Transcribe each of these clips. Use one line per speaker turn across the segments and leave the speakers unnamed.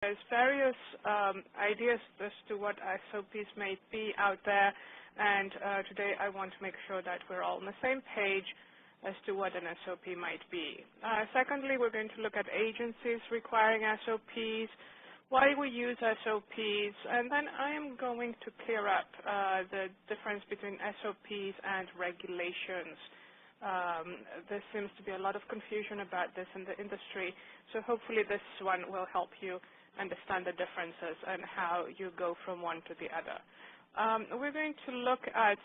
There's various ideas as to what SOPs may be out there, and today I want to make sure that we're all on the same page as to what an SOP might be. Secondly, we're going to look at agencies requiring SOPs, why we use SOPs, and then I am going to clear up the difference between SOPs and regulations. There seems to be a lot of confusion about this in the industry, so hopefully this one will help you understand the differences and how you go from one to the other. We're going to look at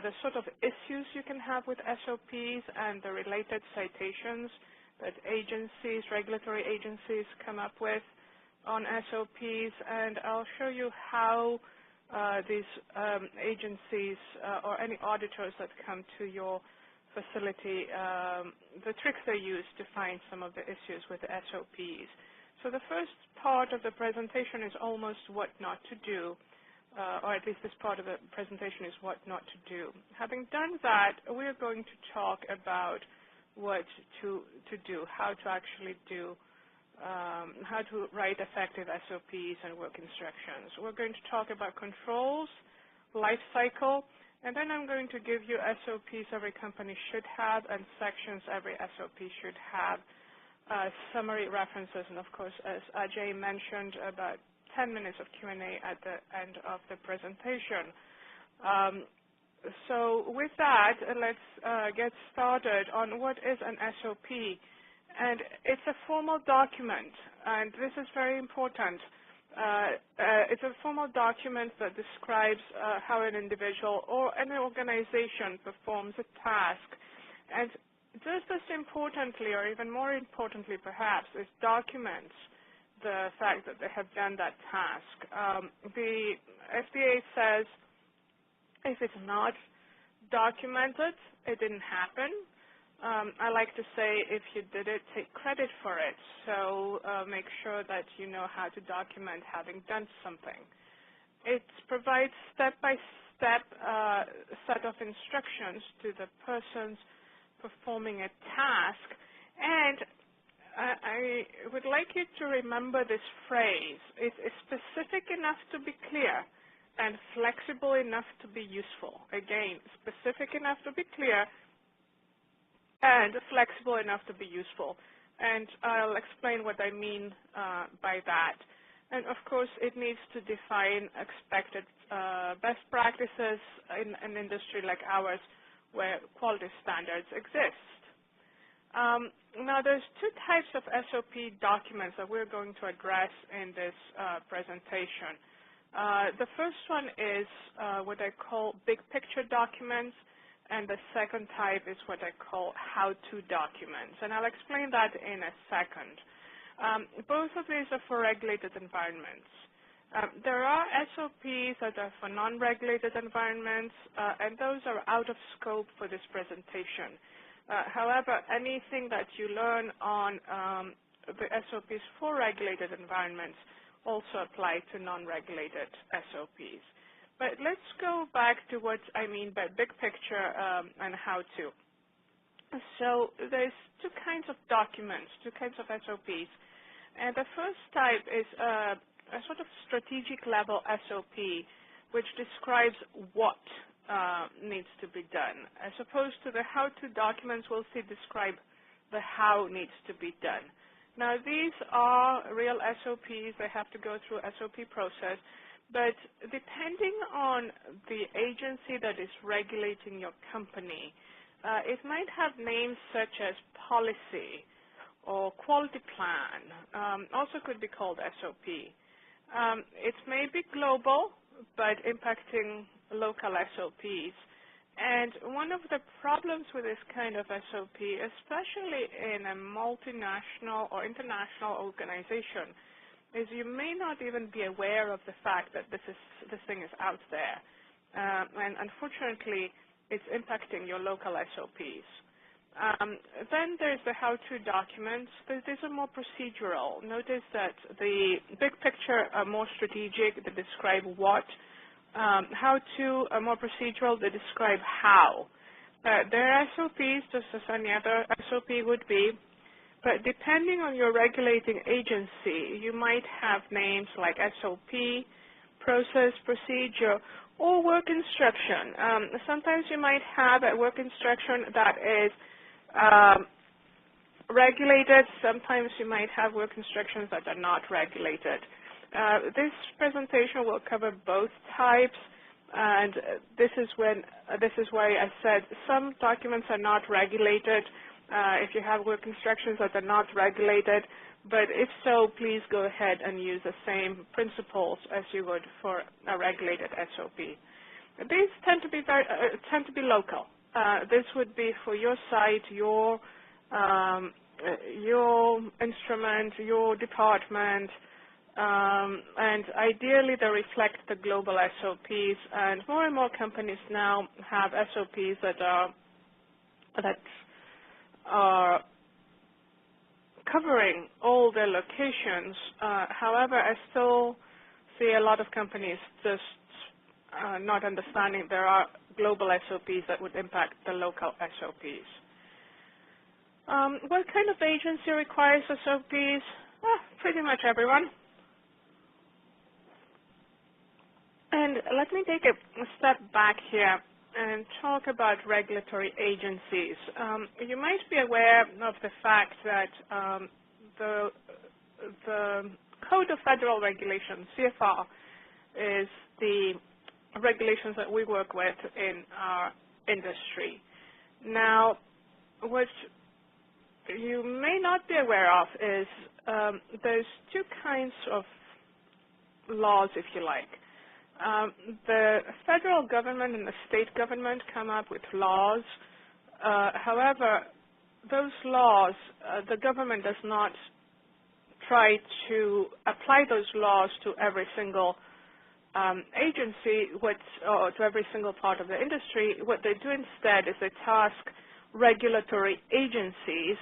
the sort of issues you can have with SOPs and the related citations that agencies, regulatory agencies come up with on SOPs, and I'll show you how these agencies or any auditors that come to your facility, the tricks they use to find some of the issues with the SOPs. So the first part of the presentation is almost what not to do, or at least this part of the presentation is what not to do. Having done that, we're going to talk about what to do, how to actually do, how to write effective SOPs and work instructions. We're going to talk about controls, life cycle, and then I'm going to give you SOPs every company should have and sections every SOP should have. Summary references, and of course, as Ajay mentioned, about 10 minutes of Q&A at the end of the presentation. So with that, let's get started on what is an SOP. And it's a formal document, and this is very important. It's a formal document that describes how an individual or an organization performs a task. And just as importantly, or even more importantly perhaps, is documents the fact that they have done that task. The FDA says if it's not documented, it didn't happen. I like to say if you did it, take credit for it. So make sure that you know how to document having done something. It provides step-by-step set of instructions to the persons performing a task, and I would like you to remember this phrase. It's specific enough to be clear and flexible enough to be useful. Again, specific enough to be clear and flexible enough to be useful. And I'll explain what I mean by that. And of course, it needs to define expected best practices in an industry like ours, where quality standards exist. Now, there's two types of SOP documents that we're going to address in this presentation. The first one is what I call big picture documents, and the second type is what I call how-to documents. And I'll explain that in a second. Both of these are for regulated environments. There are SOPs that are for non-regulated environments, and those are out of scope for this presentation. However, anything that you learn on the SOPs for regulated environments also apply to non-regulated SOPs. But let's go back to what I mean by big picture and how to. So there's two kinds of documents, two kinds of SOPs. And the first type is a sort of strategic level SOP, which describes what needs to be done, as opposed to the how-to documents we'll see describe the how needs to be done. Now, these are real SOPs. They have to go through SOP process, but depending on the agency that is regulating your company, it might have names such as policy or quality plan, also could be called SOP. It may be global, but impacting local SOPs. And one of the problems with this kind of SOP, especially in a multinational or international organization, is you may not even be aware of the fact that this thing is out there. And unfortunately, it's impacting your local SOPs. Then there's the how-to documents. These are more procedural. Notice that the big picture are more strategic. They describe what. How-to are more procedural. They describe how. There are SOPs, just as any other SOP would be, But depending on your regulating agency, you might have names like SOP, process, procedure, or work instruction. Sometimes you might have a work instruction that is regulated. Sometimes you might have work instructions that are not regulated. This presentation will cover both types, and this is why I said some documents are not regulated. If you have work instructions that are not regulated, but if so, please go ahead and use the same principles as you would for a regulated SOP. These tend to be local. This would be for your site, your instrument, your department, and ideally they reflect the global SOPs. And more companies now have SOPs that are covering all their locations. However, I still see a lot of companies just not understanding there are global SOPs that would impact the local SOPs. What kind of agency requires SOPs? Well, pretty much everyone. And let me take a step back here and talk about regulatory agencies. You might be aware of the fact that the Code of Federal Regulations, CFR, is the regulations that we work with in our industry. Now, what you may not be aware of is there's two kinds of laws, if you like. The federal government and the state government come up with laws. However, those laws, the government does not try to apply those laws to every single agency, or to every single part of the industry. What they do instead is they task regulatory agencies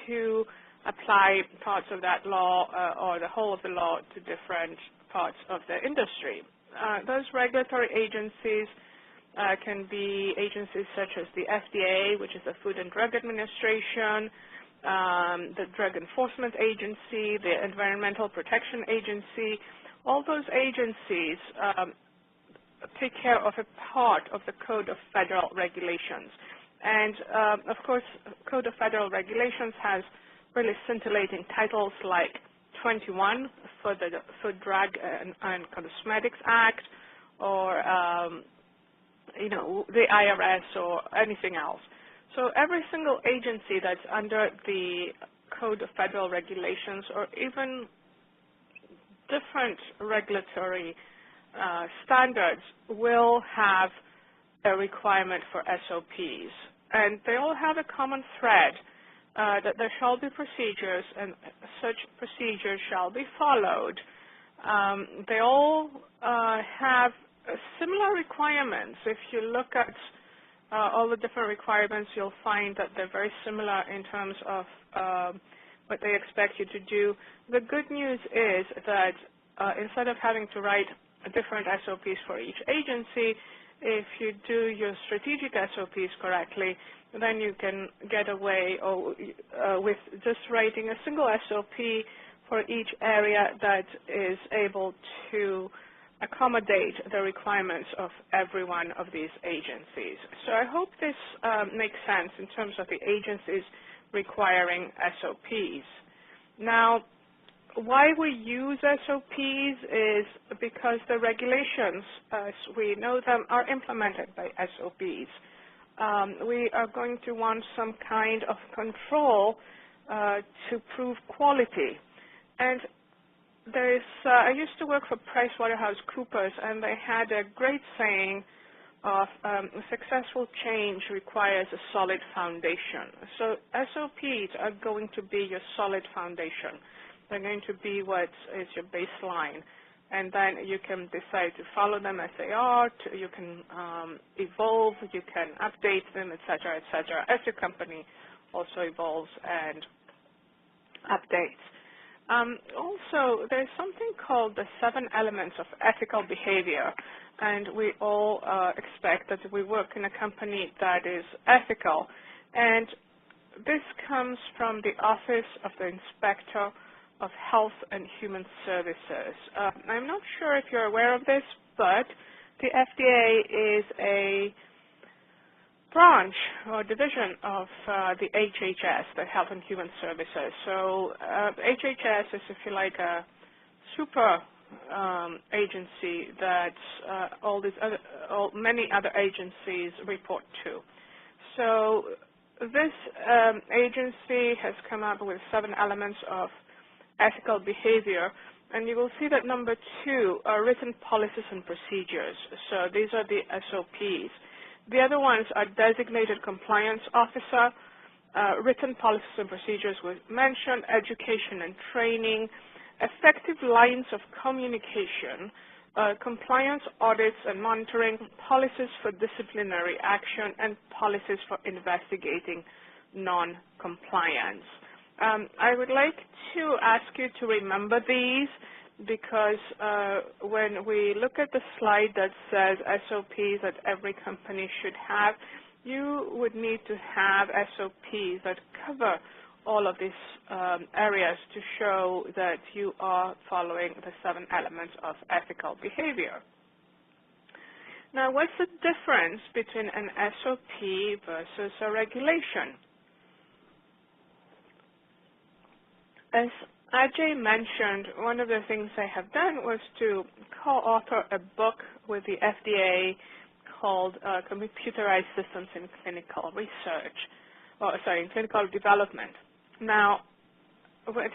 to apply parts of that law or the whole of the law to different parts of the industry. Those regulatory agencies can be agencies such as the FDA, which is the Food and Drug Administration, the Drug Enforcement Agency, the Environmental Protection Agency. All those agencies take care of a part of the Code of Federal Regulations. And, of course, Code of Federal Regulations has really scintillating titles like 21 for the Food, Drug, and Cosmetics Act, or, the IRS or anything else. So every single agency that's under the Code of Federal Regulations, or even different regulatory standards, will have a requirement for SOPs. And they all have a common thread, that there shall be procedures, and such procedures shall be followed. They all have similar requirements. If you look at all the different requirements, you'll find that they're very similar in terms of what they expect you to do. The good news is that instead of having to write different SOPs for each agency, if you do your strategic SOPs correctly, then you can get away with just writing a single SOP for each area that is able to accommodate the requirements of every one of these agencies. So I hope this makes sense in terms of the agencies requiring SOPs. Now, why we use SOPs is because the regulations, as we know them, are implemented by SOPs. We are going to want some kind of control to prove quality. And I used to work for PricewaterhouseCoopers, and they had a great saying of successful change requires a solid foundation. So SOPs are going to be your solid foundation. They're going to be what is your baseline. And then you can decide to follow them as they are, you can evolve, you can update them, et cetera, as your company also evolves and updates. Also, there's something called the 7 elements of ethical behavior, and we all expect that we work in a company that is ethical. And this comes from the Office of the Inspector of Health and Human Services. I'm not sure if you're aware of this, but the FDA is a branch or division of the HHS, the Health and Human Services. So HHS is, if you like, a super agency that many other agencies report to. So this agency has come up with 7 elements of ethical behavior, and you will see that number 2 are written policies and procedures. So these are the SOPs. The other ones are designated compliance officer, written policies and procedures were mentioned, education and training, effective lines of communication, compliance audits and monitoring, policies for disciplinary action, and policies for investigating non-compliance. I would like to ask you to remember these because when we look at the slide that says SOPs that every company should have, you would need to have SOPs that cover all of these areas to show that you are following the 7 elements of ethical behavior. Now, what's the difference between an SOP versus a regulation? As Ajay mentioned, one of the things I have done was to co-author a book with the FDA called Computerized Systems in Clinical Research, in clinical development. Now, what